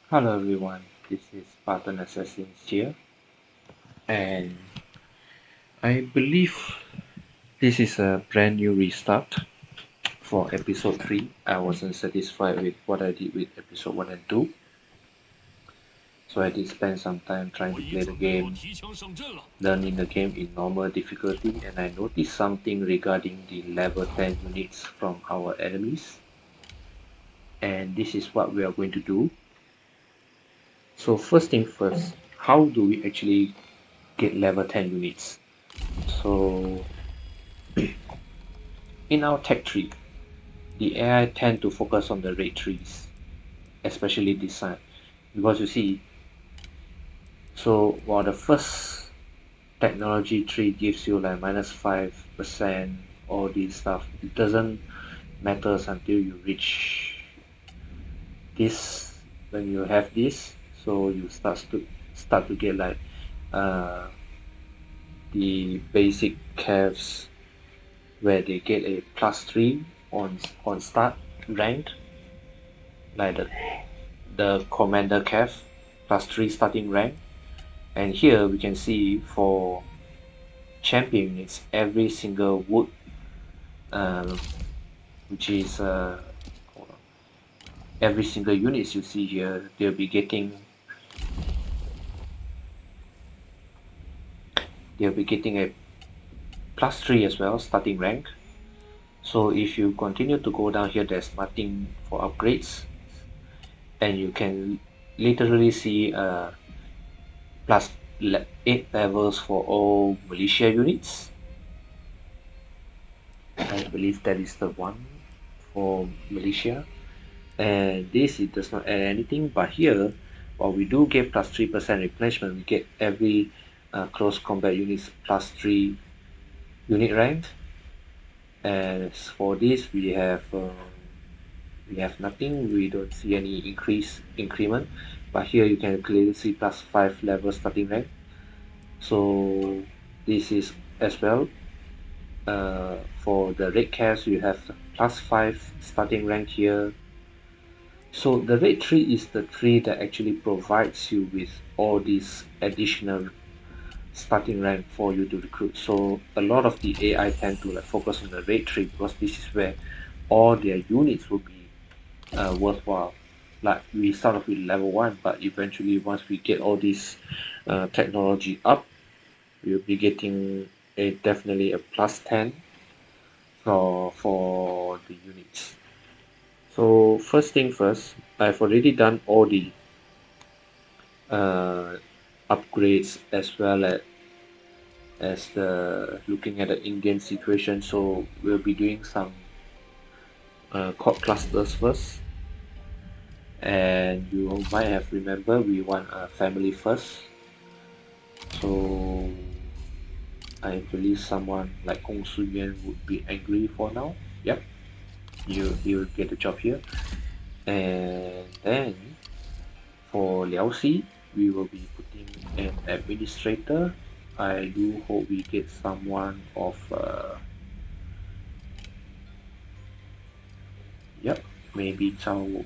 Hello everyone, this is Spartan Assassins here, and I believe this is a brand new restart for episode 3. I wasn't satisfied with what I did with episode 1 and 2, so I did spend some time trying to play the game, learning the game in normal difficulty, and I noticed something regarding the level 10 units from our enemies, and this is what we are going to do. So first thing first, how do we actually get level 10 units? So in our tech tree, the AI tend to focus on the raid trees, especially this side, because you see, so while the first technology tree gives you like -5%, all this stuff, it doesn't matter until you reach this. When you have this, so you start to get like the basic calves where they get a +3 on start rank, like the commander calf +3 starting rank. And here we can see for champion units, every single wood, which is every single units you see here, they'll be getting a +3 as well, starting rank. So if you continue to go down here, there's nothing for upgrades, and you can literally see +8 levels for all militia units. I believe that is the one for militia, and this, it does not add anything, but here while we do get +3% replenishment, we get every close combat units +3 unit rank. As for this, we have nothing. We don't see any increment, but here you can clearly see +5 level starting rank. So this is as well. For the raid calves, you have +5 starting rank here. So the raid tree is the tree that actually provides you with all these additional starting rank for you to recruit. So a lot of the AI tend to focus on the raid tree because this is where all their units will be worthwhile. Like we start off with level 1, but eventually once we get all this technology up, we'll be getting definitely a +10 for the units. So first thing first, I've already done all the upgrades as well as the looking at the Indian situation. So we'll be doing some court clusters first, and you might have remembered we want a family first. So I believe someone like Gongsun Zan would be angry for now. Yep, he will get the job here. And then for Liao Xi, we will be putting an administrator. I do hope we get someone of yep, maybe Zhao.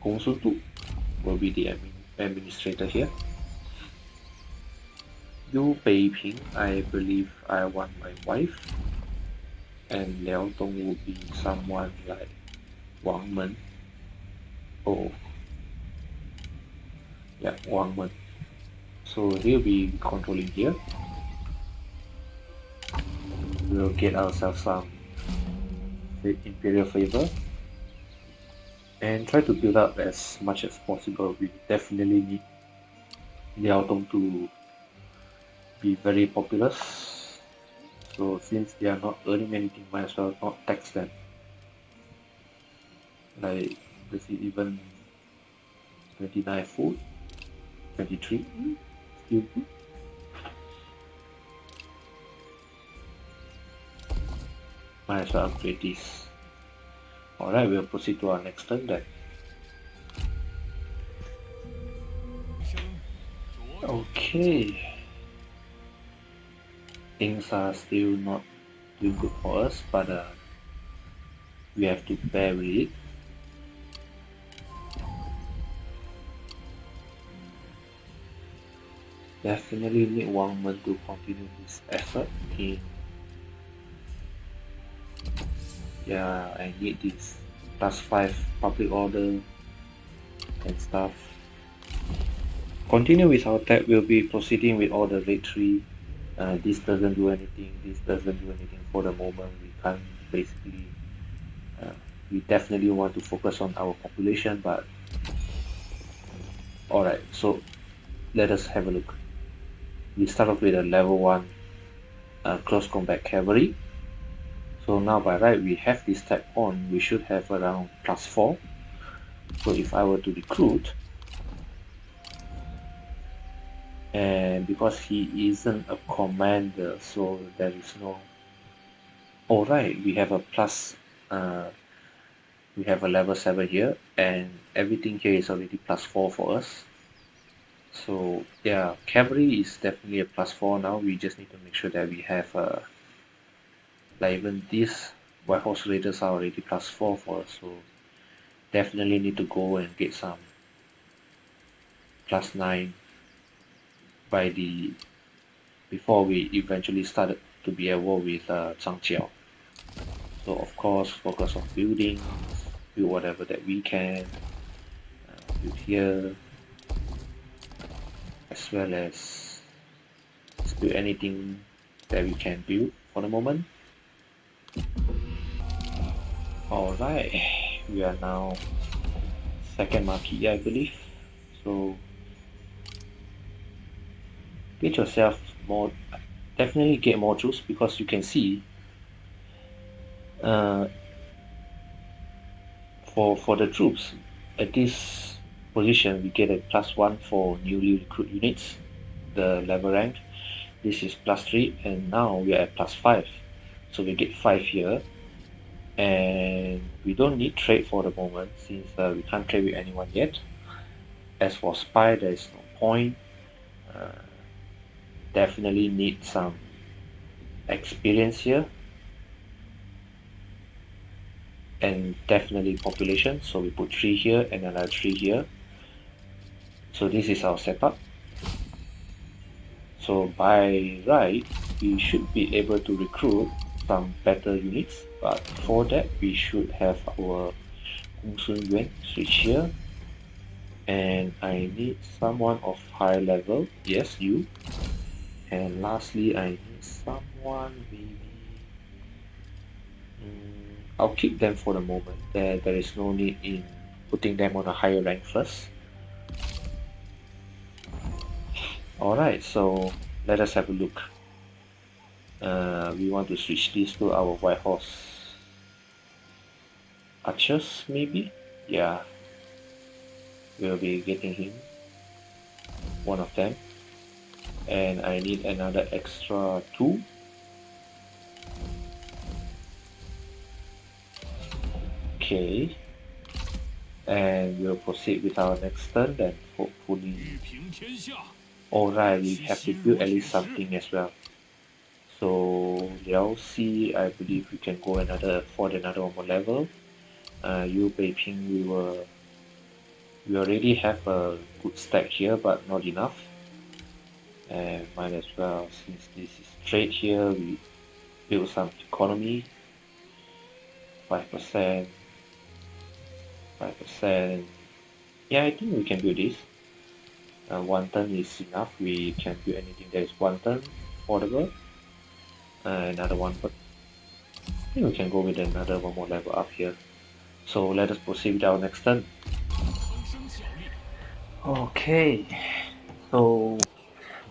Gongsun Tu will be the administrator here. Yu Beiping, I believe I want my wife, and Liao Dong will be someone like Wang Men. Oh, yeah, Wang Men. So he'll be controlling here. We'll get ourselves some imperial favor and try to build up as much as possible. We definitely need Liao Dong to be very populous. So since they are not earning anything, might as well not tax them. Like, does it even 29 food? 23? Still good. Might as well upgrade this. Alright, we'll proceed to our next turn then. Okay. Things are still not doing good for us, but we have to bear with it. Definitely need Wang Men to continue his effort in. Yeah, I need this +5 public order and stuff. Continue with our tab. We'll be proceeding with all the raid 3. This doesn't do anything, this doesn't do anything for the moment. We can't basically, we definitely want to focus on our population, but alright, so let us have a look. We start off with a level 1 close combat cavalry. So now by right we have this tab on, we should have around +4. So if I were to recruit, and because he isn't a commander, so there is no. Alright, we have a we have a level 7 here, and everything here is already +4 for us. So yeah, cavalry is definitely a +4 now. We just need to make sure that we have like even these White Horse Raiders are already +4 for us, so definitely need to go and get some +9 by the before we eventually started to be at war with Zhang Jiao. So of course focus on building, build whatever that we can, build here, as well as build anything that we can build for the moment. Alright, we are now second marquee, I believe. So get yourself more, definitely get more troops, because you can see for the troops at this position we get a +1 for newly recruit units, the level rank. This is +3, and now we are at +5, so we get 5 here. And we don't need trade for the moment since we can't trade with anyone yet. As for spy, there is no point. Definitely need some experience here, and definitely population, so we put 3 here and another 3 here. So this is our setup. So by right we should be able to recruit some better units, but for that we should have our Gongsun Yuan switch here, and I need someone of high level. Yes, you. And lastly, I need someone maybe. I'll keep them for the moment. There is no need in putting them on a higher rank first. Alright, so let us have a look. We want to switch this to our White Horse archers, maybe? Yeah, we'll be getting him, one of them. And I need another extra 2. Okay, and we'll proceed with our next turn then, hopefully. Alright, we have to build at least something as well. So Liao Si, I believe we can go another for another one more level. Yu Beiping, we already have a good stack here, but not enough. And might as well, since this is trade here, we build some economy. 5%, 5%. Yeah, I think we can build this. 1 turn is enough. We can build anything that is 1 turn affordable. Another one, but I think we can go with another one more level up here. So let us proceed with our next turn. Okay, so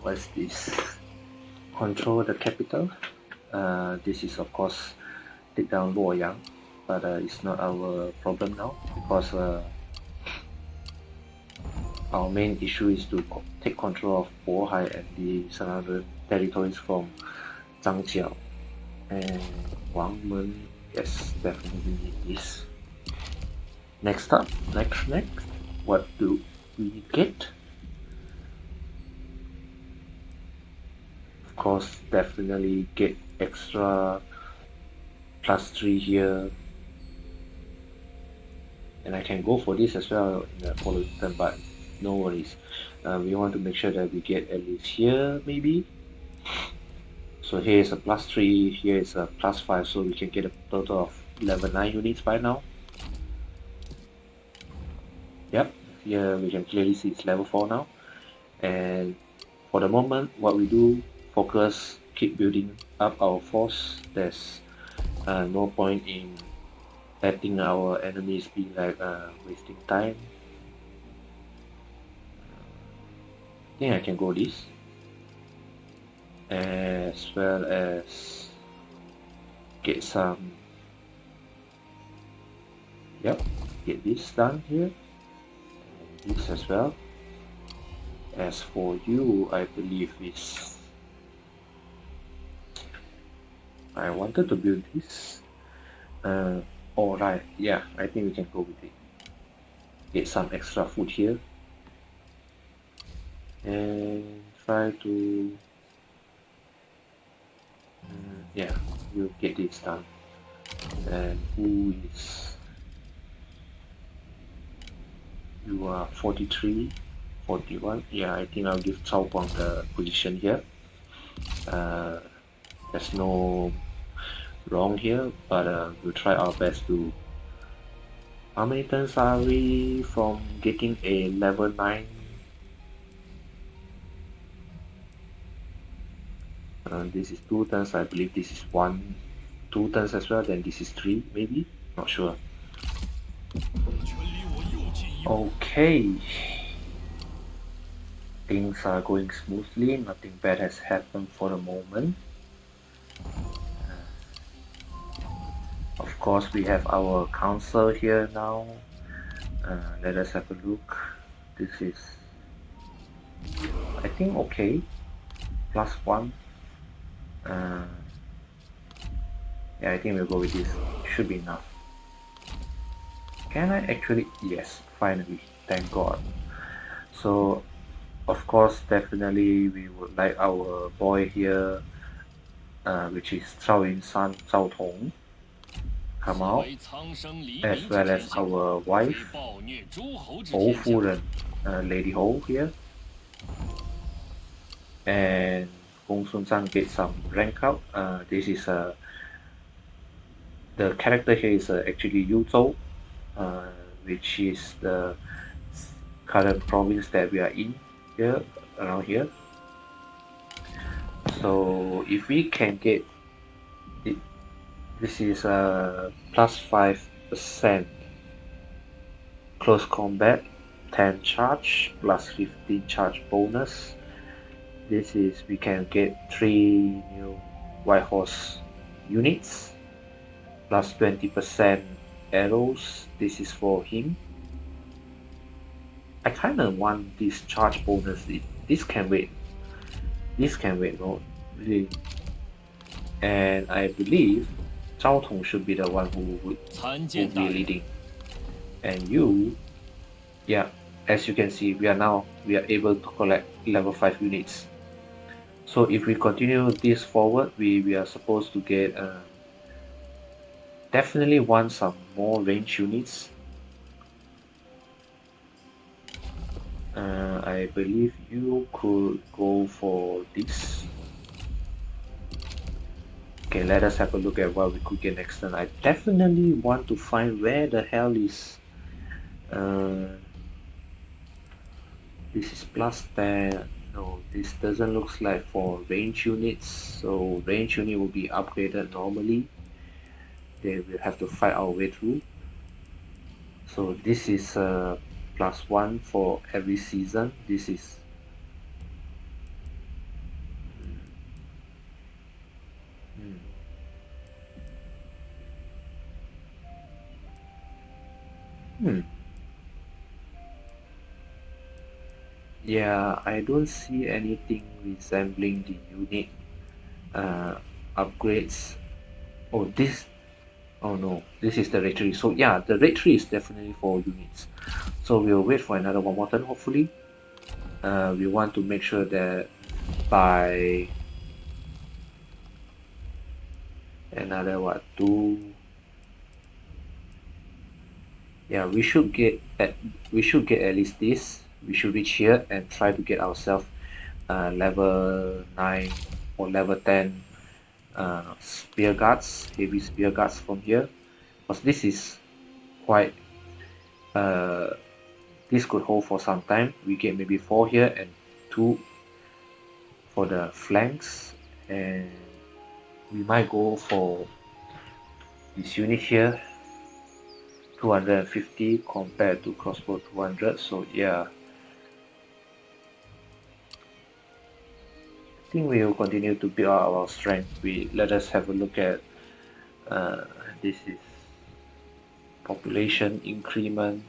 what's this? Control the capital. This is of course take down Luoyang, but it's not our problem now, because our main issue is to take control of Bohai and the surrounding territories from Zhang Jiao. And Wang Men, yes, definitely need this. Next up, next, what do we get? Of course, definitely get extra +3 here, And I can go for this as well in the following turn, but no worries. We want to make sure that we get at least here, maybe. So here is a +3, here is a +5, so we can get a total of level 9 units by now. Yep, here we can clearly see it's level 4 now. And for the moment, what we do, focus, keep building up our force. There's no point in letting our enemies be like wasting time. I think I can go this, as well as get some, yep, get this done here, and this as well. As for you, I believe is, I wanted to build this, alright, yeah, I think we can go with it. Get some extra food here, and try to, yeah, we'll get this done. And who is, you are 43, 41, yeah, I think I'll give Cao Guang the position here. There's no wrong here, but we'll try our best to. How many turns are we from getting a level 9? This is 2 turns, I believe this is 2 turns as well, then this is 3 maybe, not sure. Okay, things are going smoothly, nothing bad has happened for the moment. Of course, we have our council here now. Let us have a look. This is, I think, okay. +1. Yeah, I think we'll go with this. Should be enough. Can I actually? Yes, finally. Thank God. So, of course, definitely we would like our boy here, which is Cao Yunsan, Cao Tong, come out, as well as our wife, Hou Furen, Lady Hou here, and Gongsun Zan get some rank up. This is the character here is actually Yu Zhou, which is the current province that we are in here, around here. So if we can get it, this is a +5% close combat, 10 charge plus 15 charge bonus. This is, we can get 3 new white horse units plus 20% arrows. This is for him. I kinda want this charge bonus. This can wait. This can wait, no? Really. And I believe Cao Tong should be the one who would be leading. And you, yeah, as you can see, we are able to collect level 5 units. So if we continue this forward, we are supposed to get definitely want some more range units. I believe you could go for this. Okay, let us have a look at what we could get next turn. I definitely want to find where the hell is this is +10. No, this doesn't look like for range units, so range unit will be upgraded normally. They will have to fight our way through. So this is +1 for every season. This is yeah, I don't see anything resembling the unit upgrades. Oh, this, oh no, this is the raid 3. So yeah, the raid 3 is definitely for units. So we'll wait for another one more turn, hopefully. We want to make sure that by another 2 yeah, we should get at least this. We should reach here and try to get ourselves level 9 or level 10 spear guards, heavy spear guards from here, because this is quite this could hold for some time. We get maybe 4 here and 2 for the flanks, and we might go for this unit here, 250 compared to crossbow 200. So yeah, I think we will continue to build up our strength. Let us have a look at this is population increment.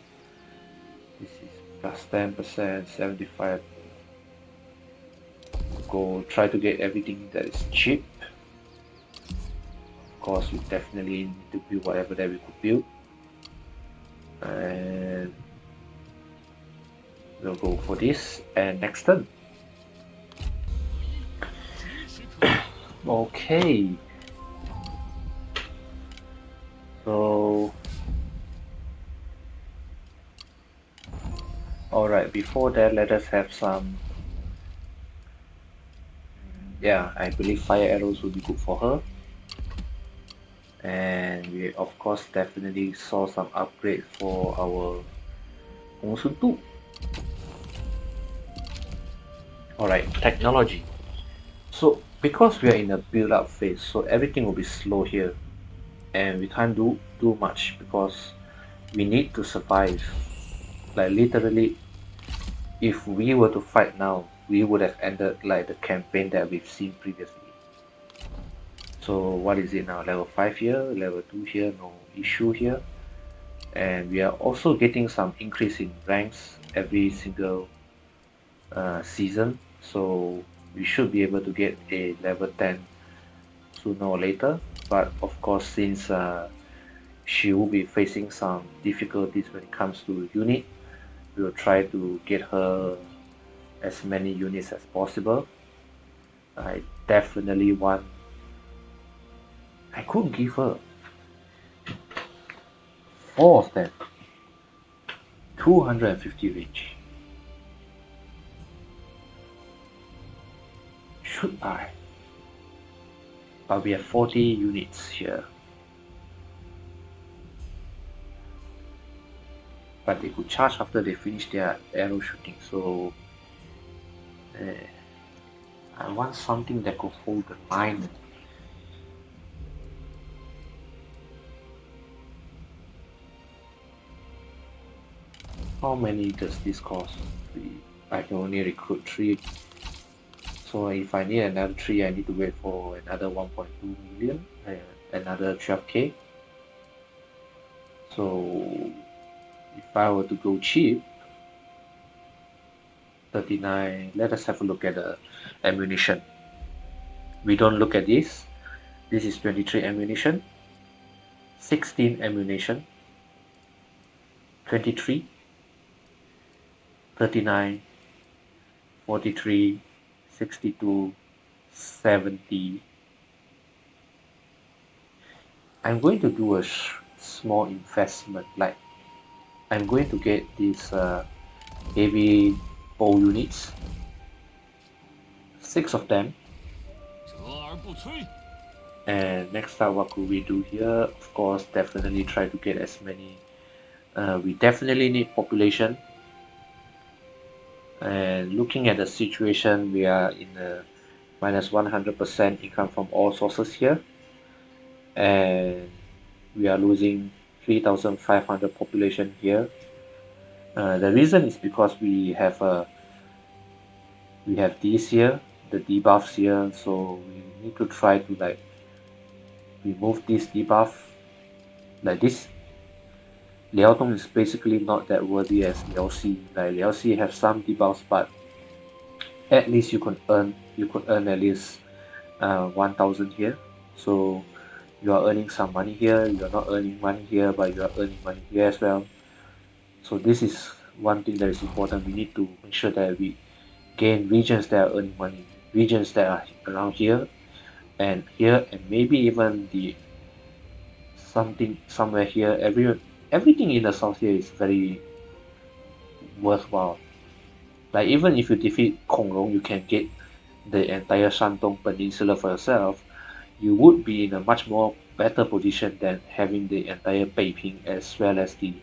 This is plus 10%, 75. Go try to get everything that is cheap. Of course, we definitely need to build whatever that we could build, and we'll go for this. And next turn. Okay. So, alright, before that, let us have some. Yeah, I believe fire arrows will be good for her. And we, of course, definitely saw some upgrade for our Gongsun 2. Alright, technology. So, because we are in a build-up phase, so everything will be slow here. And we can't do much because we need to survive. Like literally, if we were to fight now, we would have ended like the campaign that we've seen previously. So what is it now? Level 5 here, level 2 here, no issue here. And we are also getting some increase in ranks every single season. So we should be able to get a level 10 sooner or later. But of course, since she will be facing some difficulties when it comes to unit, we will try to get her as many units as possible. I definitely want. I could give her 4 of them, 250 range. Should I? But we have 40 units here. But they could charge after they finish their arrow shooting, so I want something that could hold the line. How many does this cost? 3. I can only recruit 3. So if I need another 3, I need to wait for another 1.2 million, another 12k. So if I were to go cheap, 39, let us have a look at the ammunition. We don't look at this. This is 23 ammunition, 16 ammunition, 23, 39, 43, 62, 70. I'm going to do a small investment, like I'm going to get these heavy bow units, 6 of them. And next up, what could we do here? Of course, definitely try to get as many. We definitely need population. And looking at the situation, we are in a minus 100% income from all sources here, and we are losing 3,500 population here. The reason is because we have these here, the debuffs here, so we need to try to like remove this debuff. Like this Liao Dong is basically not that worthy as Liao Xi. Like Liao Xi have some debuffs, but at least you could earn at least 1,000 here. So you are earning some money here. You are not earning money here, but you are earning money here as well. So this is one thing that is important. We need to make sure that we gain regions that are earning money, regions that are around here, and maybe even the somewhere here. everything in the south here is very worthwhile. Like even if you defeat Kongrong, you can get the entire Shandong Peninsula for yourself. You would be in a much more better position than having the entire Beiping as well as the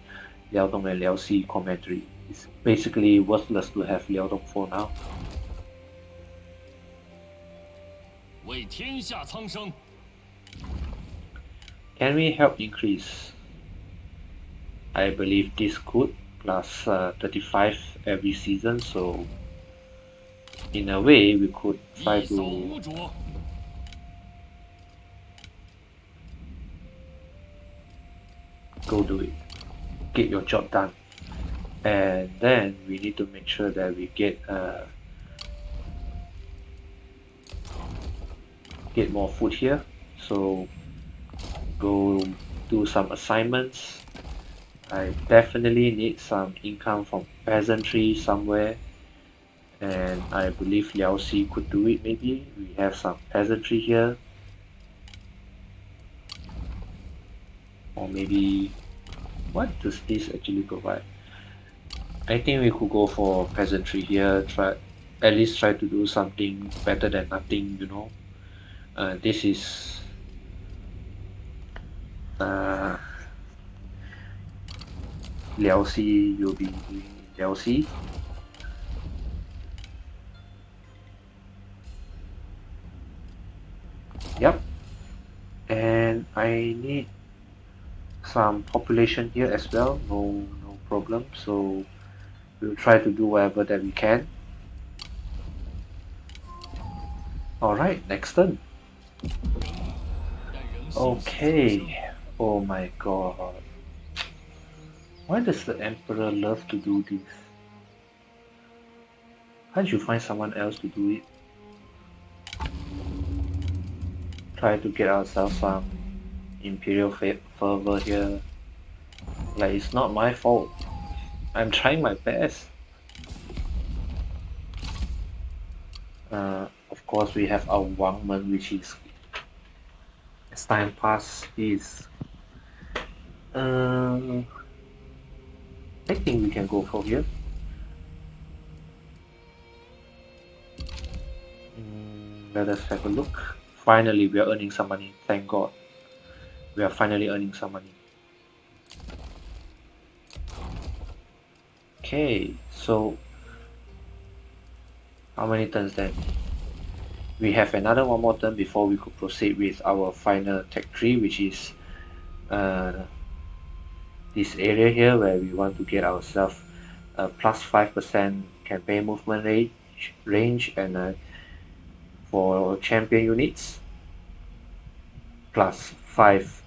Liaodong and Liaoxi commentary. It's basically worthless to have Liaodong for now. 为天下苍生。 Can we help increase? I believe this could, plus 35 every season, so in a way we could try 一扫 to 无主。 go do it, get your job done, and then we need to make sure that we get more food here. So go do some assignments. I definitely need some income from peasantry somewhere, and I believe Liaoxi could do it. Maybe we have some peasantry here. Or maybe, what does this actually provide? I think we could go for peasantry here, at least try to do something better than nothing, you know. This is Liaoxi, you'll be doing Liaoxi. Yep. And I need some population here as well, no problem, so we'll try to do whatever that we can. Alright, next turn. Okay, oh my god, why does the Emperor love to do this? Can't you find someone else to do it? Try to get ourselves some Imperial fervor here. Like, it's not my fault. I'm trying my best. Of course, we have our Wangmen, which is, as time passes, is. I think we can go for here. Let us have a look. Finally, we are earning some money. Thank God. We are finally earning some money. Okay, so how many turns then? We have another one more turn before we could proceed with our final tech tree, which is this area here where we want to get ourselves a plus 5% campaign movement range and for champion units plus 5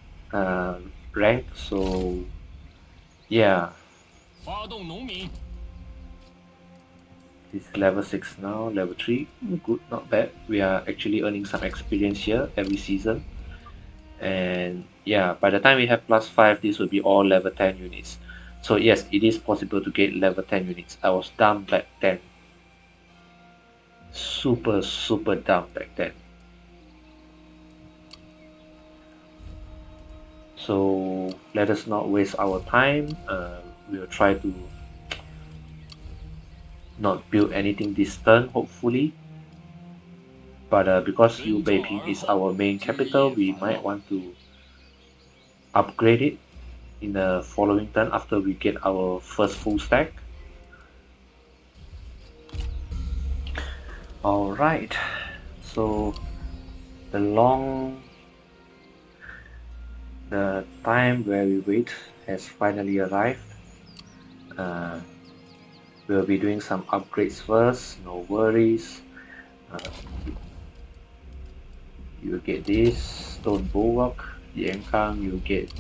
rank. So yeah, 发动农民。 this is level 6 now, level 3, good, not bad. We are actually earning some experience here every season, and yeah, by the time we have plus 5, this will be all level 10 units. So yes, it is possible to get level 10 units. I was dumb back then, super dumb back then. So let us not waste our time. We'll try to not build anything this turn, hopefully. But because Yu Beiping is our main capital, we might want to upgrade it in the following turn after we get our first full stack. Alright, so the time where we wait has finally arrived. We'll be doing some upgrades first, no worries. You will get this stone bulwark, Yankang, you'll get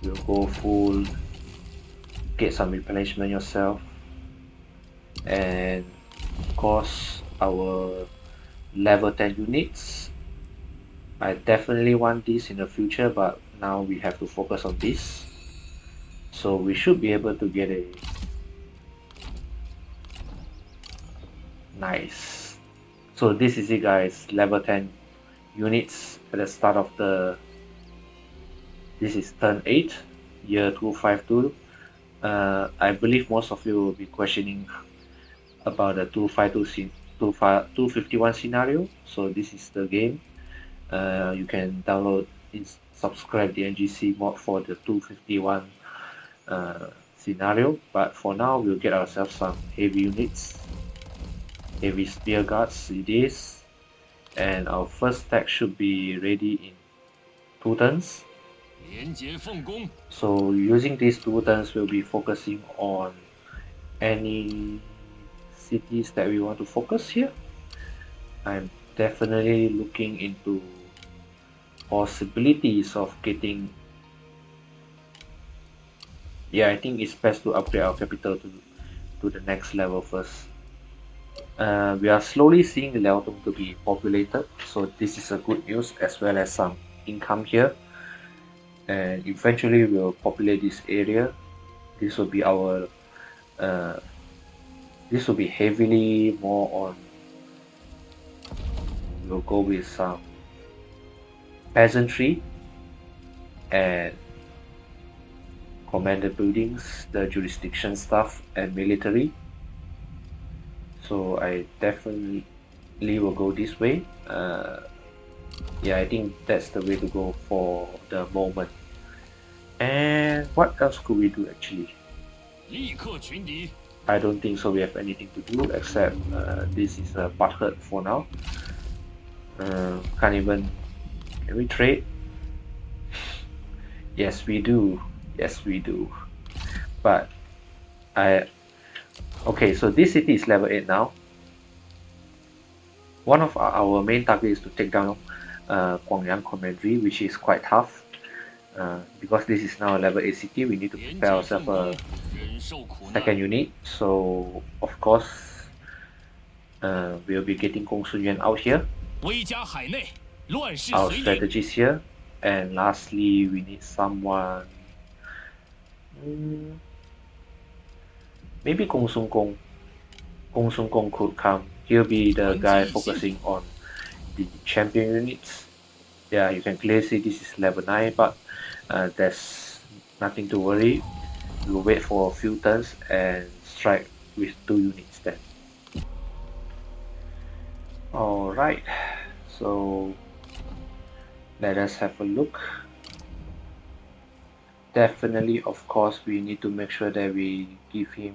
you'll go full, get some replenishment yourself, and of course our level 10 units. I definitely want this in the future, but now we have to focus on this. So we should be able to get a nice. So this is it guys, level 10 units at the start of the This is turn 8, year 252. I believe most of you will be questioning about the 251 scenario. So this is the game. You can download and subscribe the NGC mod for the 251 scenario. But for now, we'll get ourselves some heavy units, heavy spear guards it is, and our first stack should be ready in 2 turns. 廉洁奉公。 So using these 2 turns, we'll be focusing on any cities that we want to focus here. I'm definitely looking into possibilities of getting. Yeah, I think it's best to upgrade our capital to the next level first. We are slowly seeing Liaodong to be populated, so this is a good news as well as some income here. And eventually we'll populate this area. This will be our this will be heavily more on. We'll go with some peasantry and commander buildings, the jurisdiction stuff, and military. So I definitely will go this way. Yeah, I think that's the way to go for the moment. And what else could we do actually? 立刻群敌。 I don't think so we have anything to do except this is a butthurt for now. Can't even. Can we trade? Yes, we do. Yes, we do. But okay, so this city is level 8 now. One of our main target is to take down Guangyang Commandery, which is quite tough. Because this is now a level 8 city, we need to prepare ourselves a 忍受苦难。 2nd unit. So of course, we'll be getting Gongsun Yuan out here. 威加海内，乱世 Our 随你。 strategies here. And lastly, we need someone. Maybe Gongsun Gong. Gongsun Gong could come. He'll be the guy focusing on the champion units. Yeah, you can clearly see this is level 9, but there's nothing to worry. We'll wait for a few turns and strike with 2 units then. Alright, so let us have a look. Definitely, of course, we need to make sure that we give him.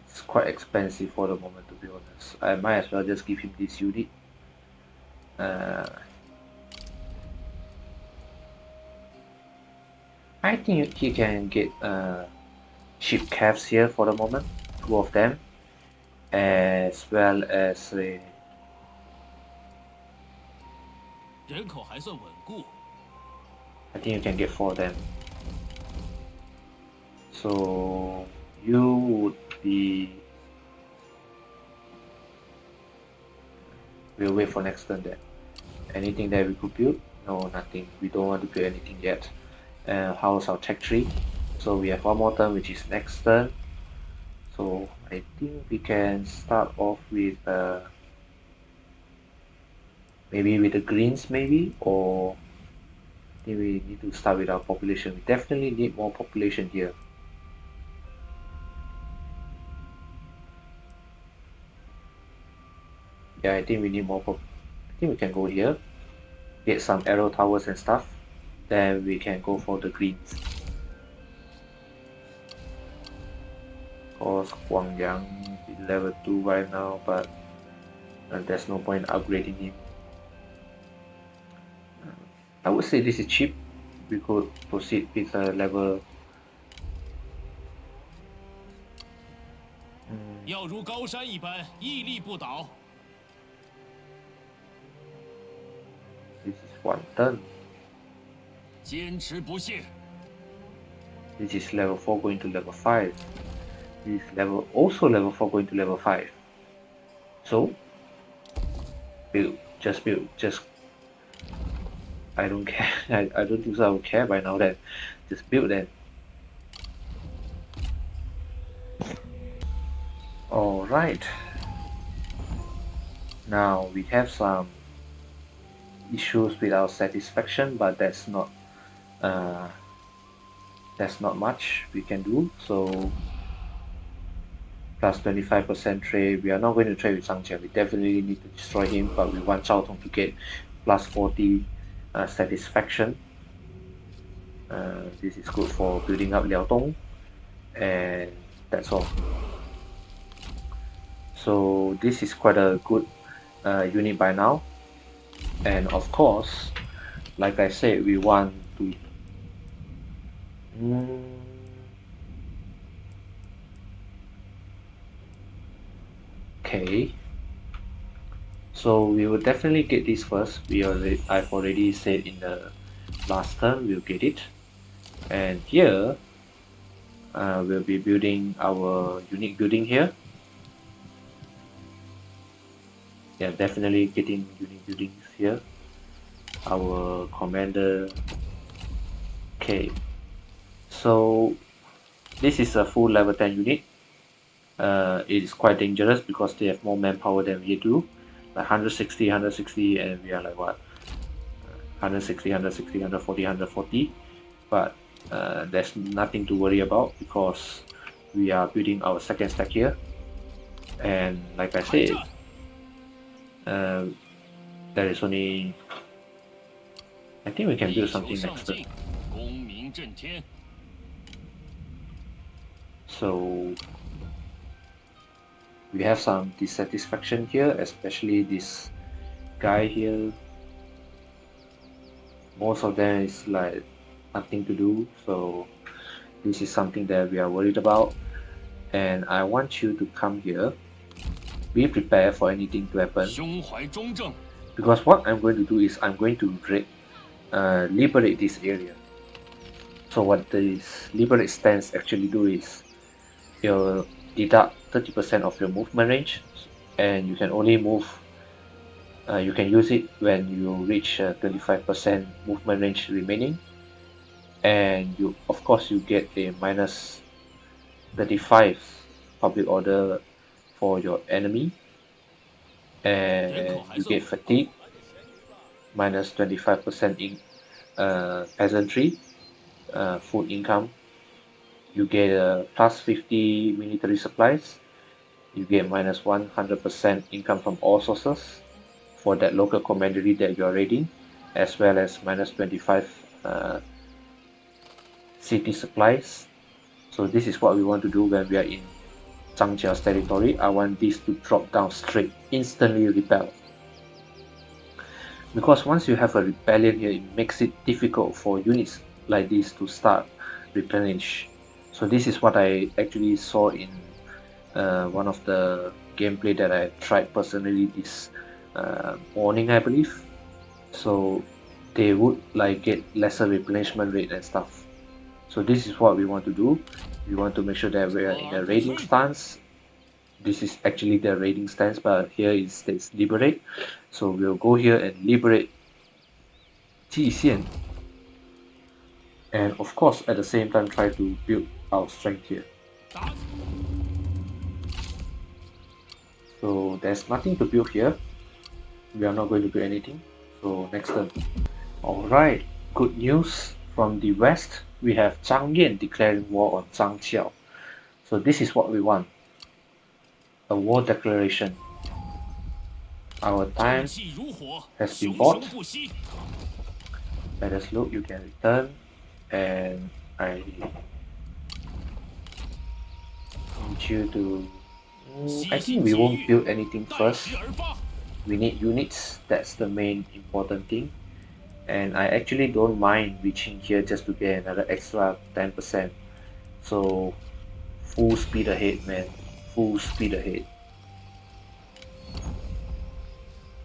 It's quite expensive for the moment, to be honest. I might as well just give him this unit. I think he can get cheap calves here for the moment, 2 of them, as well as a. 人口还算稳固。 I think you can get 4 of them. So you would be. We'll wait for next turn then. Anything that we could build? No, nothing. We don't want to build anything yet. How's our tech tree? So we have 1 more turn, which is next turn. So I think we can start off with maybe with the greens, maybe, or I think we need to start with our population. We definitely need more population here. Yeah, I think we need more. I think we can go here, get some arrow towers and stuff. Then we can go for the greens. Of course, Guangyang is level 2 right now, but there's no point upgrading him. I would say this is cheap. We could proceed with a level. 要如高山一般屹立不倒。 This is 1 turn. 坚持不懈。 This is level 4 going to level 5. This is also level 4 going to level 5. So build, just build, just. I don't care. I don't think so. I would care by now. Then just build then. All right. Now we have some issues with our satisfaction, but that's not there's not much we can do. So plus 25% trade. We are not going to trade with Zhang Jia. We definitely need to destroy him, but we want Zhao Tong to get plus 40 satisfaction. This is good for building up Liao Dong, and that's all. So this is quite a good unit by now, and of course, like I said, we want to okay, so we will definitely get this first. I've already said in the last turn we'll get it, and here we'll be building our unique building here. Yeah, definitely getting unique buildings here. Our commander. Okay, so this is a full level 10 unit. It is quite dangerous because they have more manpower than we do, like 160, and we are like what, 160, 140, 140. But there's nothing to worry about because we are building our second stack here, and like I said, there is only, I think we can build something next turn. So we have some dissatisfaction here, especially this guy here. Most of them is like nothing to do, so this is something that we are worried about, and I want you to come here. Be prepared for anything to happen, because what I'm going to do is I'm going to liberate this area. So what this liberate stance actually do is you'll deduct 30% of your movement range, and you can only move, you can use it when you reach 25% movement range remaining, and you, of course, you get a minus 35 public order for your enemy, and you get fatigue, minus 25% in peasantry, food income. You get plus 50 military supplies. You get minus 100% income from all sources for that local commandery that you are raiding, as well as minus 25 city supplies. So this is what we want to do when we are in Zhang Jia's territory. I want this to drop down straight, instantly repel. Because once you have a rebellion here, it makes it difficult for units like this to start replenish. So this is what I actually saw in one of the gameplay that I tried personally this morning, I believe. So they would like get lesser replenishment rate and stuff. So this is what we want to do. We want to make sure that we are in a raiding stance. This is actually the raiding stance, but here it states liberate. So we'll go here and liberate Jixian, and of course at the same time try to build our strength here. So there's nothing to build here. We are not going to build anything. So next turn. Alright, good news from the west. We have Zhang Yan declaring war on Zhang Qiao. So this is what we want. A war declaration. Our time has been bought. Let us look, you can return, and I need you to... I think we won't build anything first. We need units, that's the main important thing. And I actually don't mind reaching here just to get another extra 10%. So full speed ahead, man. Full speed ahead.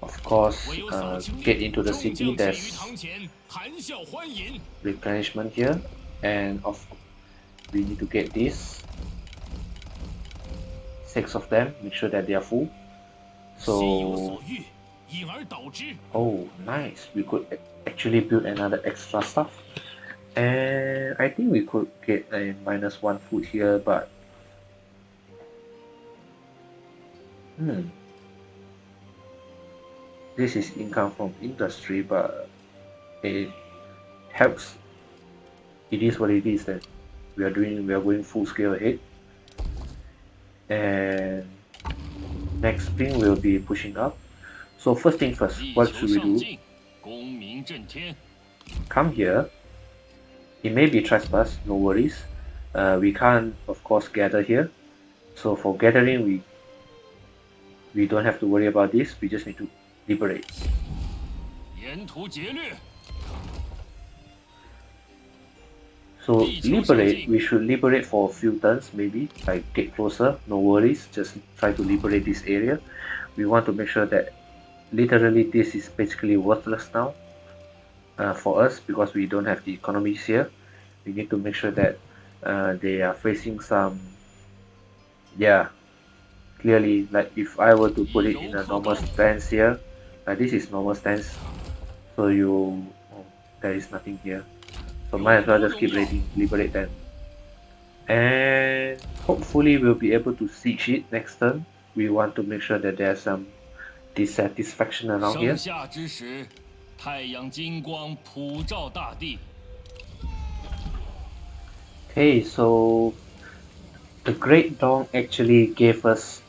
Of course, get into the city, there's replenishment here, and we need to get this 6 of them, make sure that they are full. So oh nice, we could actually build another extra stuff, and I think we could get a -1 food here, but this is income from industry, but it helps it is what it is then. We are going full scale ahead. And next spring we'll be pushing up. So first thing first, what should we do? Come here. It may be trespass, no worries. We can't of course gather here. So for gathering we don't have to worry about this, we just need to liberate. So liberate, we should liberate for a few turns maybe, like get closer, no worries, just try to liberate this area. We want to make sure that literally this is basically worthless now for us because we don't have the economies here. We need to make sure that they are facing some, yeah, clearly, like if I were to put it in a normal stance here, this is normal stance, so there is nothing here. So might as well just keep liberate them. And hopefully we'll be able to siege it next turn. We want to make sure that there's some dissatisfaction around here. Okay, so the Great Dawn actually gave us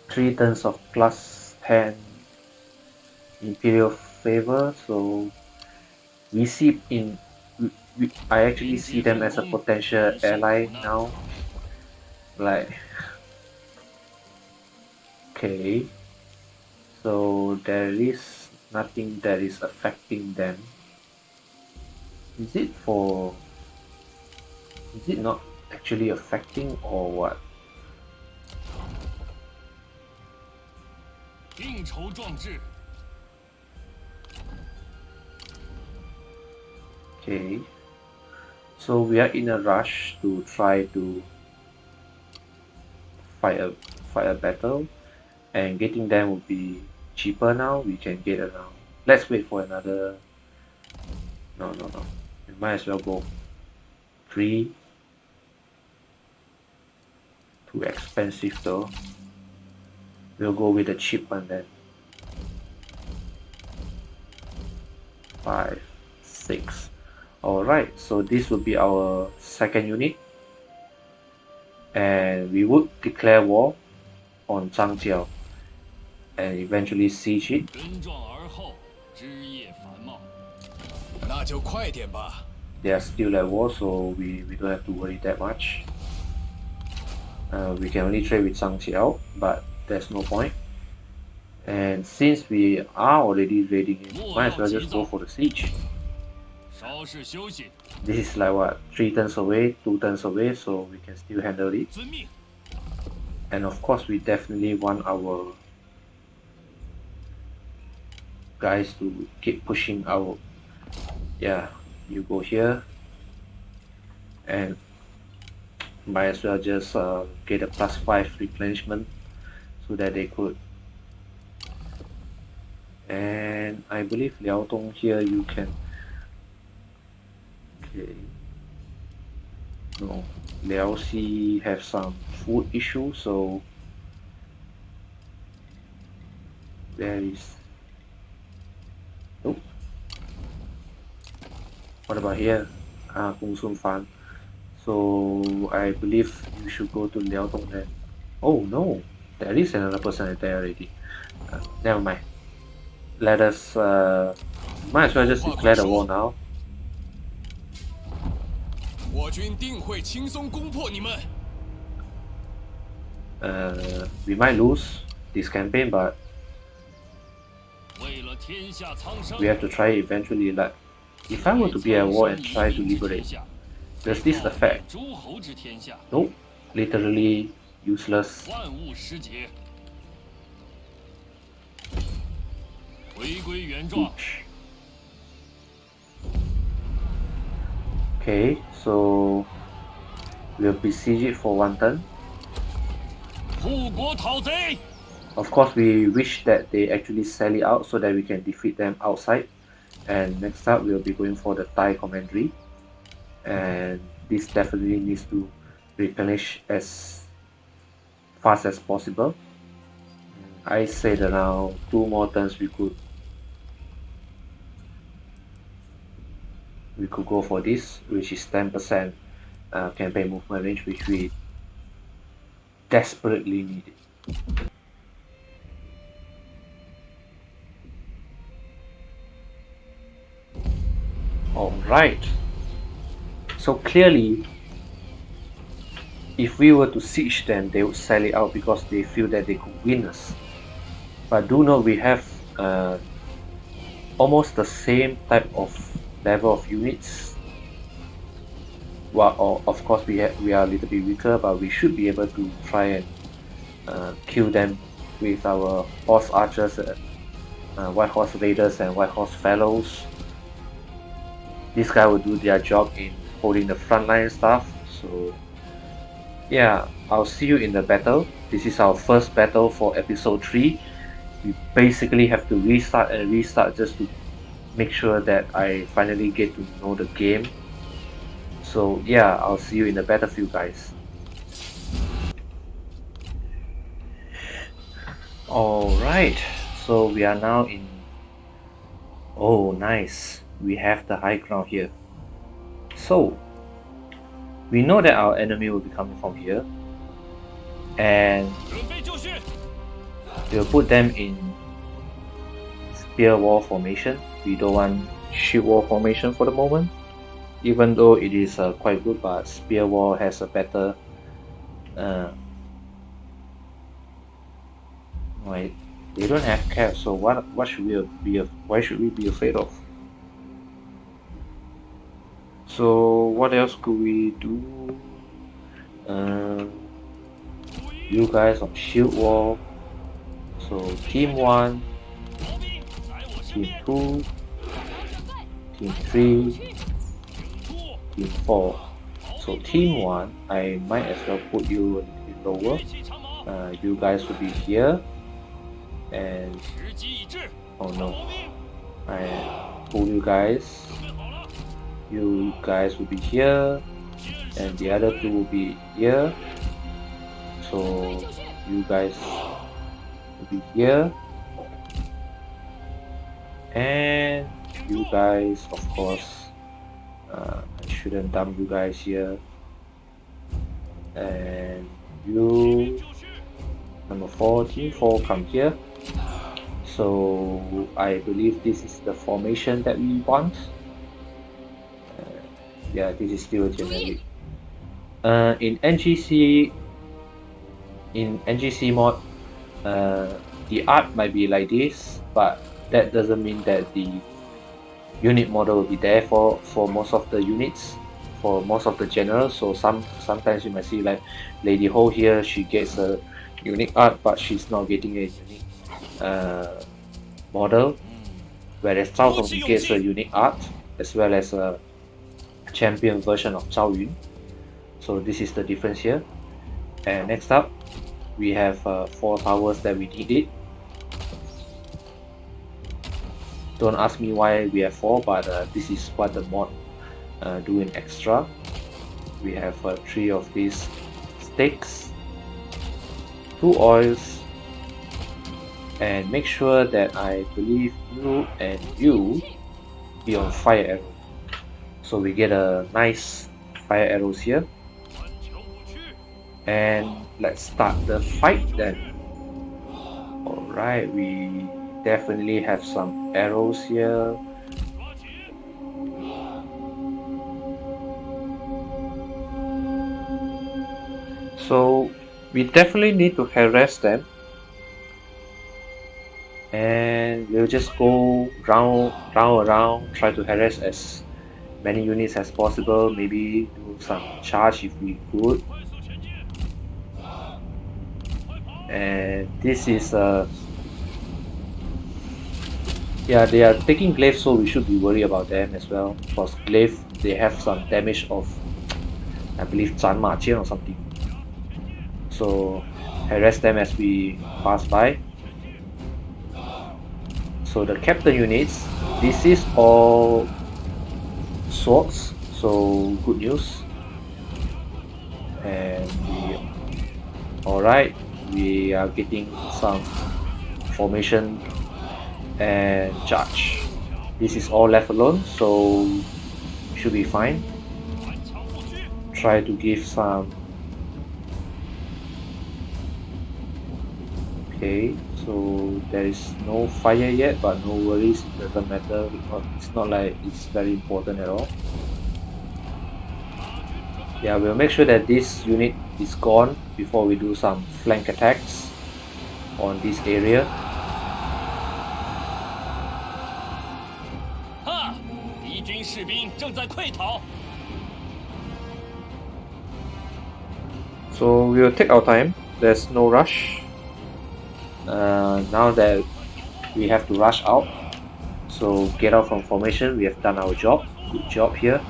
3 turns of plus 10 Imperial favor, so we see I actually see them as a potential ally now. Like, okay, so there is nothing that is affecting them. Is it not actually affecting or what? Okay, so we are in a rush to try to fight a battle, and getting them would be cheaper now. We can get around. Let's wait for another. No. We might as well go 3. Too expensive though. We'll go with the cheap one then. 5, 6. Alright, so this will be our second unit, and we would declare war on Zhangjiao and eventually siege it. They are still at war, so we don't have to worry that much. We can only trade with Zhangjiao, but there's no point. And since we are already raiding him, might as well just go for the siege. This is like what, 3 turns away, 2 turns away, so we can still handle it. And of course we definitely want our guys to keep pushing our, yeah, you go here, and might as well just get a +5 replenishment so that they could. And I believe Liao Dong here you can. Okay. No, Liao Xi have some food issue, so there is. Nope. What about here? Gongsun Fan. So I believe you should go to Liao Dong then. Oh no, there is another person there already. Never mind. Let us might as well just declare the war now. We might lose this campaign, but we have to try eventually. Like, if I were to be at war and try to liberate, does this affect? Nope, literally useless. Okay, so we'll besiege it for 1 turn. Of course, we wish that they actually sell it out so that we can defeat them outside. And next up, we'll be going for the Thai commandery. And this definitely needs to replenish as fast as possible. I say that now 2 more turns we could. we could go for this, which is 10% campaign movement range, which we desperately needed. Alright, so clearly if we were to siege them, they would sell it out because they feel that they could win us. But do note we have almost the same type of level of units. Well, of course we are a little bit weaker, but we should be able to try and kill them with our horse archers, white horse raiders and white horse fellows. This guy will do their job in holding the frontline stuff. So yeah, I'll see you in the battle. This is our first battle for episode 3. We basically have to restart and restart just to make sure that I finally get to know the game. So yeah, I'll see you in the battlefield, guys. Alright, so we are now in... Oh, nice. We have the high ground here. So we know that our enemy will be coming from here, and we'll put them in spear wall formation. We don't want shield wall formation for the moment, even though it is quite good, but spear wall has a better wait, they don't have cap, so what should we be why should we be afraid of? So what else could we do? You guys on shield wall. So team 1, team 2, team 3, team 4. So team 1, I might as well put you a little bit lower. You guys will be here, and oh no, I pull you guys. You guys will be here, and the other two will be here. So you guys will be here, and you guys, of course, I shouldn't dump you guys here. And you, number 4, team 4, come here. So I believe this is the formation that we want. Yeah, this is still generic. In NGC mod, the art might be like this, but that doesn't mean that the unit model will be there for most of the units, for most of the generals. So sometimes you might see like Lady Ho here, she gets a unique art, but she's not getting a unique model, whereas Zhao Hong gets a unique art as well as a champion version of Zhao Yun. So this is the difference here. And next up, we have 4 towers that we needed. Don't ask me why we have 4, but this is what the mod do in extra. We have 3 of these stakes, 2 oils, and make sure that I believe you and you be on fire arrow. So we get a nice fire arrows here, and let's start the fight then. Alright, we definitely have some arrows here. So we definitely need to harass them, and we'll just go round around, try to harass as many units as possible, maybe do some charge if we could. And this is yeah, they are taking glaive, so we should be worried about them as well, because glaive, they have some damage of, I believe, 斩马剑 or something. So harass them as we pass by. So the captain units, this is all swords, so good news. And alright, we are getting some formation and charge. This is all left alone, so should be fine. Try to give some. Okay, so there is no fire yet, but no worries, it doesn't matter because it's not like it's very important at all. Yeah, we'll make sure that this unit is gone before we do some flank attacks on this area. So we'll take our time, there's no rush. Now that we have to rush out, so get out from formation, we have done our job, good job here.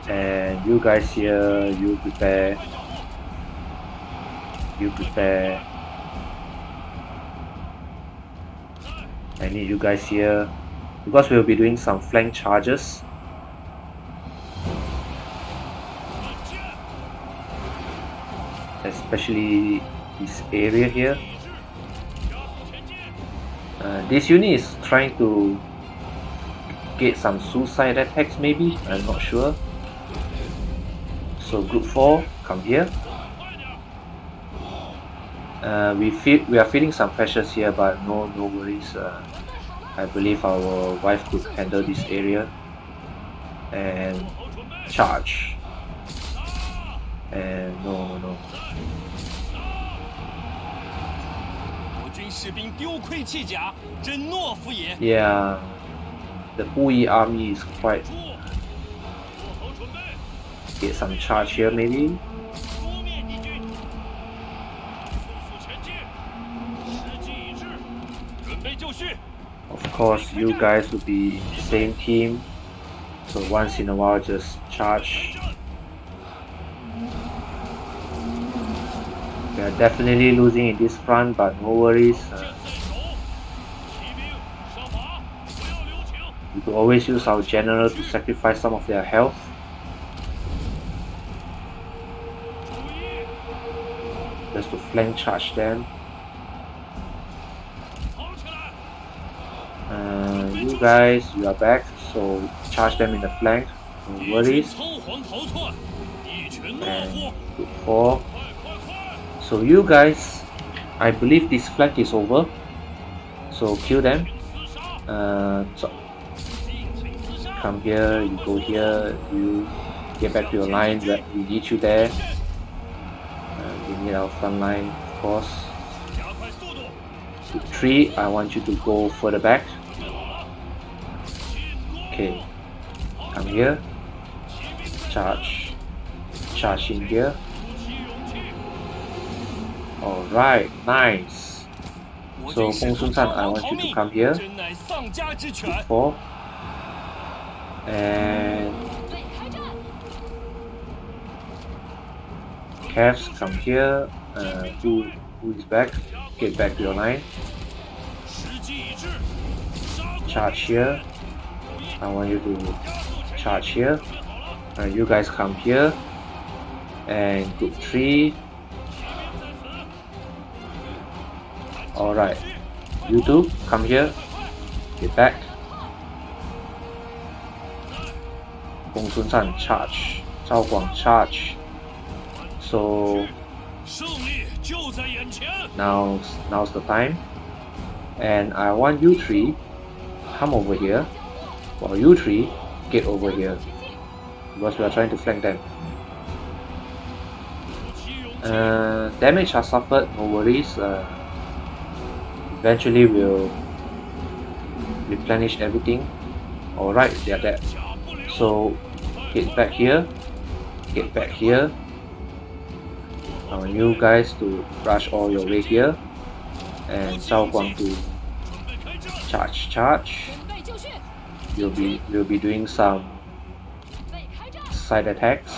And you guys here, you prepare. I need you guys here because we'll be doing some flank charges. Especially this area here. This unit is trying to get some suicide attacks maybe, I'm not sure. So group 4, come here. We are feeling some pressures here, but no worries. I believe our wife could handle this area. And charge. And no. Yeah, the Hui army is quite. Get some charge here maybe. Of course, you guys will be in the same team, so once in a while just charge. We are definitely losing in this front, but no worries. We could always use our general to sacrifice some of their health. Just to flank charge them. You guys, you are back, so charge them in the flank, no worries. And group 4. So you guys, I believe this flank is over, so kill them. So come here, you go here, you get back to your line, we need you there. We need our front line, of course. Group 3, I want you to go further back. Okay, come here, charge in here. Alright, nice. So Gongsun Zan, I want you to come here. Group 4. And Cavs, come here. Who is back? Get back to your line. Charge here. I want you to charge here. You guys come here. And group 3. Alright. You two, come here. Get back. Gongsun Zan, charge. Zhao Guang, charge. So now's the time. And I want you 3 come over here, while you 3 get over here, because we are trying to flank them. Damage has suffered, no worries. Eventually we'll replenish everything. Alright, they are dead. So get back here, get back here. I want you guys to rush all your way here, and Zhao Guang to charge. We'll be doing some side attacks.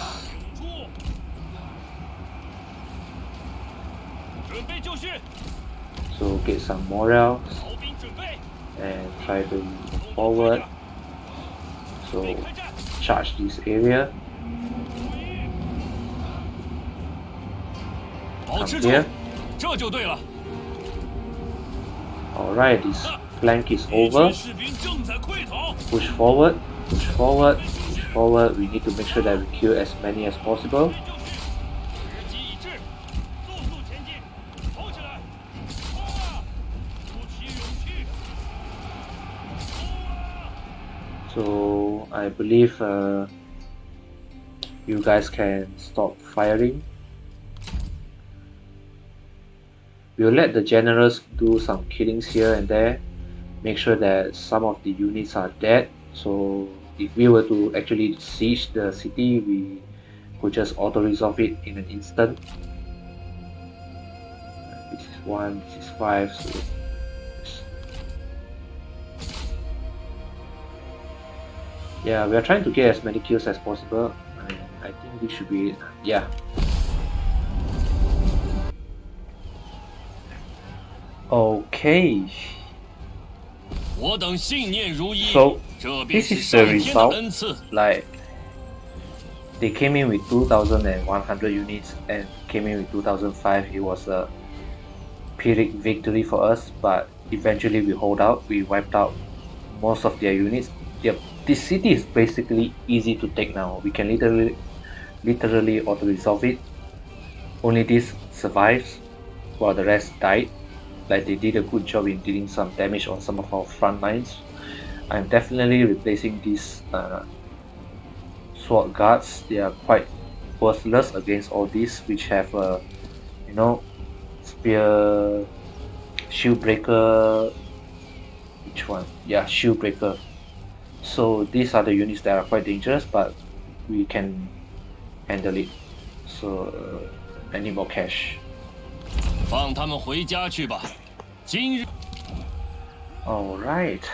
So get some morale and try to move forward. So charge this area. Come here. Alright, this flank is over. Push forward. Push forward, push forward. We need to make sure that we kill as many as possible. So I believe you guys can stop firing. We'll let the generals do some killings here and there. Make sure that some of the units are dead. So if we were to actually siege the city, we could just auto-resolve it in an instant. This is 1, this is 5. So yeah, we are trying to get as many kills as possible. I think this should be it. Yeah. Okay. So this is the result. Like they came in with 2,100 units and came in with 2,005. It was a Pyrrhic victory for us, but eventually we hold out. We wiped out most of their units. Yep, this city is basically easy to take now. We can literally auto-resolve it. Only this survives, while the rest died. Like they did a good job in dealing some damage on some of our front lines. I'm definitely replacing these sword guards. They are quite worthless against all these, which have you know, spear, shield breaker. Which one? Yeah, shield breaker. So these are the units that are quite dangerous, but we can handle it. So I need more cash. Alright.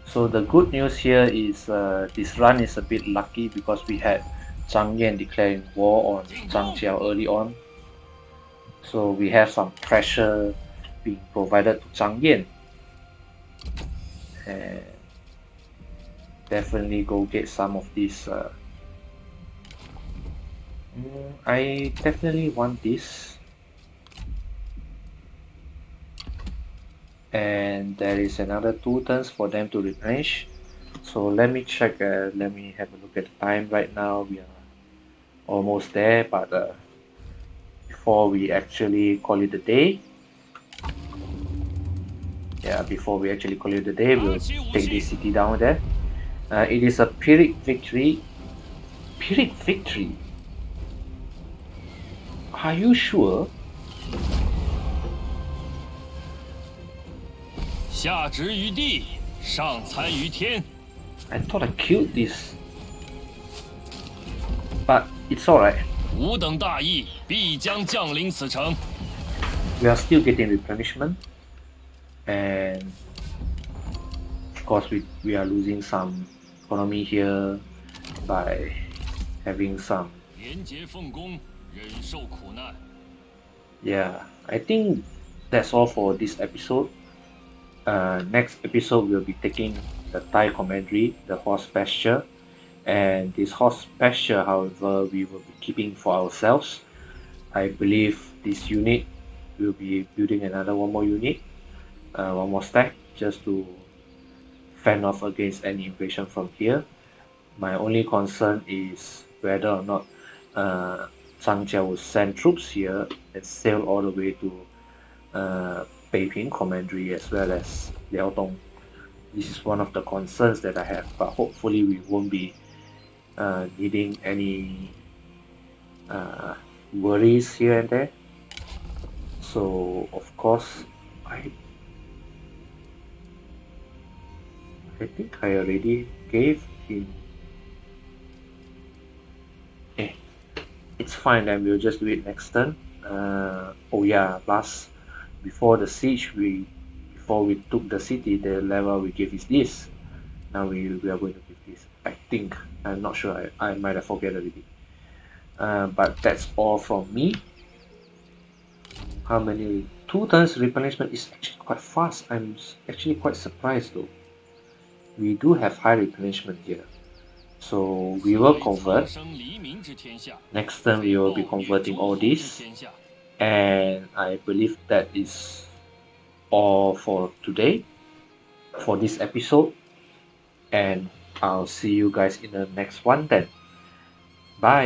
So the good news here is this run is a bit lucky because we had Zhang Yan declaring war on Zhang Jiao early on. So we have some pressure being provided to Zhang Yan. And definitely go get some of these. I definitely want this. And there is another 2 turns for them to replenish. So let me check, let me have a look at the time. Right now we are almost there, but before we actually call it a day, we'll take this city down there. It is a Pyrrhic victory. Pyrrhic victory? Are you sure? I thought I killed this, but it's alright. We are still getting replenishment, and of course we are losing some economy here by having some. Yeah, I think that's all for this episode. Next episode we'll be taking the Thai commandery, the horse pasture, and this horse pasture, however, we will be keeping for ourselves. I believe this unit will be building one more unit, one more stack, just to fend off against any invasion from here. My only concern is whether or not Zhang Jia will send troops here and sail all the way to Beiping commandery as well as Liaodong. This is one of the concerns that I have, but hopefully we won't be needing any worries here and there. So of course I think I already gave him. It's fine, and we'll just do it next turn. Oh yeah, before the siege, before we took the city, the level we gave is this. Now we are going to give this. I think, I'm not sure, I might have forget already. But that's all from me. How many? 2 turns replenishment is actually quite fast. I'm actually quite surprised though. We do have high replenishment here. So we will convert. Next turn we will be converting all these. And I believe that is all for today, for this episode. and I'll see you guys in the next one then. Bye.